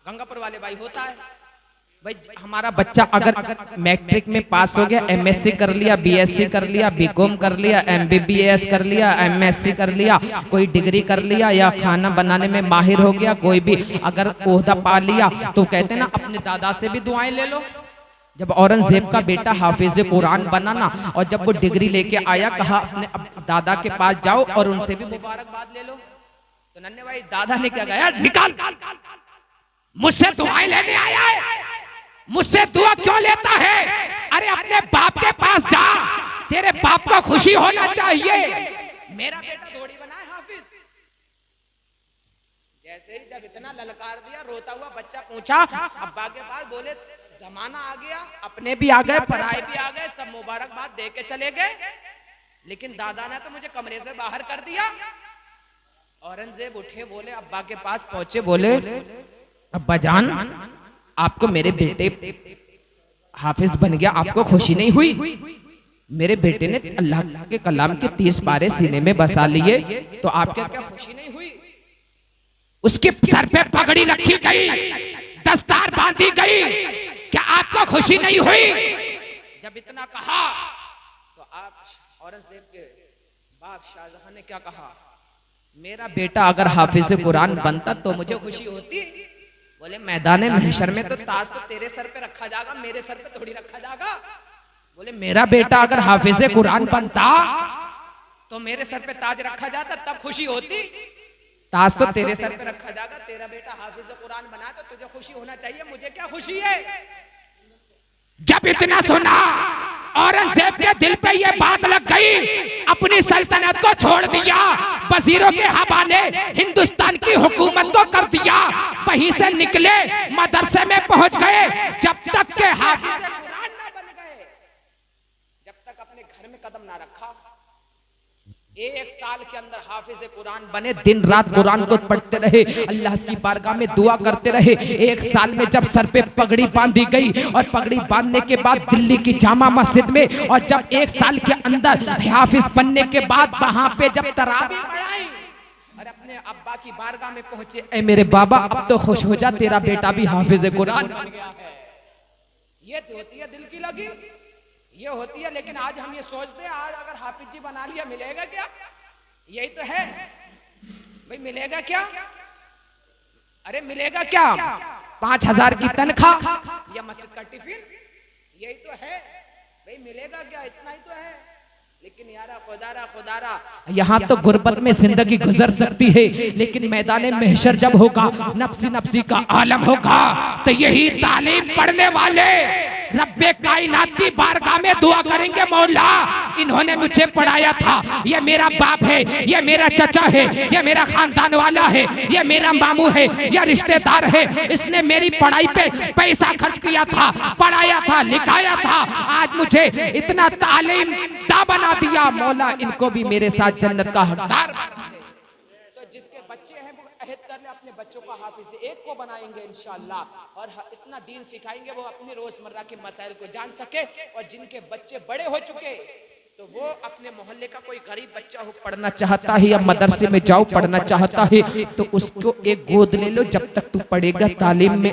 गंगापुर वाले भाई होता है भाई, हमारा बच्चा अगर मैट्रिक में पास हो गया, एमएससी कर लिया, बीएससी कर लिया, बीकॉम कर लिया, एमबीबीएस कर लिया, एमएससी कर लिया, कोई डिग्री कर लिया, या खाना बनाने में माहिर हो गया, कोई भी अगर ओहदा पा लिया, तो कहते हैं ना अपने दादा से भी दुआएं ले लो। जब औरंगजेब का बेटा हाफिज कुरान बना ना, और जब वो डिग्री लेके आया, कहा अपने दादा के पास जाओ और उनसे भी मुबारकबाद ले लो। तो नन्हे भाई दादा ने क्या कहा, निकाल, मुझसे दुआएं लेने आया है, मुझसे दुआ क्यों लेता है? अरे अपने बाप के पास जा, तेरे बाप को खुशी होना चाहिए। मेरा बेटा थोड़ी बना है हाफिज। जैसे ही जब इतना ललकार दिया, रोता हुआ बच्चा पूछा अब्बा के पास, बोले जमाना आ गया, अपने भी आ गए, पराए भी आ गए, सब मुबारकबाद दे के चले गए, लेकिन दादा ने तो मुझे कमरे से बाहर कर दिया। औरंगजेब उठे, बोले अब्बा के पास पहुंचे, बोले अब्बा जान, आपको मेरे बेटे हाफिज बन गया, आपको खुशी नहीं हुई? मेरे बेटे ने अल्लाह के कलाम के 30 पारे सीने में बसा लिए, तो आपके क्या खुशी नहीं हुई? उसके सर पे पगड़ी रखी गई, दस्तार बांधी गई, क्या आपको खुशी नहीं हुई? जब इतना कहा तो आप औरंगजेब के बाप शाहजहां ने क्या कहा, मेरा बेटा अगर हाफिज कुरान बनता तो मुझे खुशी होती। बोले मैदान महशर में तो ताज तो तेरे सर पे रखा जाएगा, मेरे सर पे थोड़ी रखा जाएगा। बोले मेरा बेटा अगर हाफिज कुरान बनता तो मेरे सर पे ताज रखा जाता, तब खुशी होती। ताज तो तेरे सर पे रखा जाएगा, तेरा बेटा हाफिज कुरान बना तो तुझे खुशी होना चाहिए, मुझे क्या खुशी है? जब इतना सुना, औरंगजेब के दिल पे ये बात लग गई, अपनी सल्तनत को छोड़ दिया, वजीरों के हवाले हिंदुस्तान की हुकूमत को कर दिया, वहीं से निकले, मदरसे में पहुंच गए। जब तक के हाफिज कुरान ना बन गए, जब तक अपने घर में कदम ना रखा, 1 साल के अंदर हाफिज कुरान बने, दिन रात कुरान को पढ़ते रहे, अल्लाह की बारगाह में दुआ करते रहे। 1 साल में जब सर पे पगड़ी बांधी गई, और पगड़ी बांधने के बाद दिल्ली की जामा मस्जिद में, और जब 1 साल के अंदर हाफिज बनने के बाद वहां पे जब तरावी पढ़ाई और अपने अब्बा की बारगाह में पहुंचे, ऐ मेरे बाबा अब तो खुश हो जा, तेरा बेटा भी हाफिज कुरान बन गया है। ये तो होती है दिल की लगी, ये होती है। लेकिन आज हम ये सोचते हैं, आज अगर हाफिज जी बना लिया मिलेगा क्या? यही तो है भाई, मिलेगा क्या? अरे मिलेगा क्या? 5000 की तनख्वाह या मस्जिद का टिफिन, यही तो है भाई, मिलेगा क्या? इतना ही तो है। लेकिन यारा खुदारा यहाँ तो गुर्बत में जिंदगी गुजर सकती है, लेकिन मैदान महशर जब होगा, नफ्सी नफ्सी का आलम होगा, तो यही तालीम पढ़ने वाले रब्बे कायनात की बारगाह में दुआ करेंगे, मौला इन्होंने मुझे पढ़ाया था, ये मेरा बाप है, ये मेरा चचा है, ये मेरा खानदान वाला है, ये मेरा मामू है, ये रिश्तेदार है, इसने मेरी पढ़ाई पे पैसा खर्च किया था, पढ़ाया था, लिखाया था, आज मुझे इतना तालीम दा बना दिया, मौला इनको भी मेरे साथ जन्नत का हकदार बना दे। तो जिसके बच्चे हैं वो अहद कर ले, अपने बच्चों को हाफिज एक को बनाएंगे इंशाअल्लाह, और इतना दीन सिखाएंगे वो अपने रोजमर्रा के मसाइल को जान सके। और जिनके बच्चे बड़े हो चुके, तो वो अपने मोहल्ले का कोई गरीब बच्चा हो, पढ़ना चाहता है या मदरसे में जाओ पढ़ना चाहता है, तो उसको एक गोद ले लो, जब तक तू पढ़ेगा तालीम में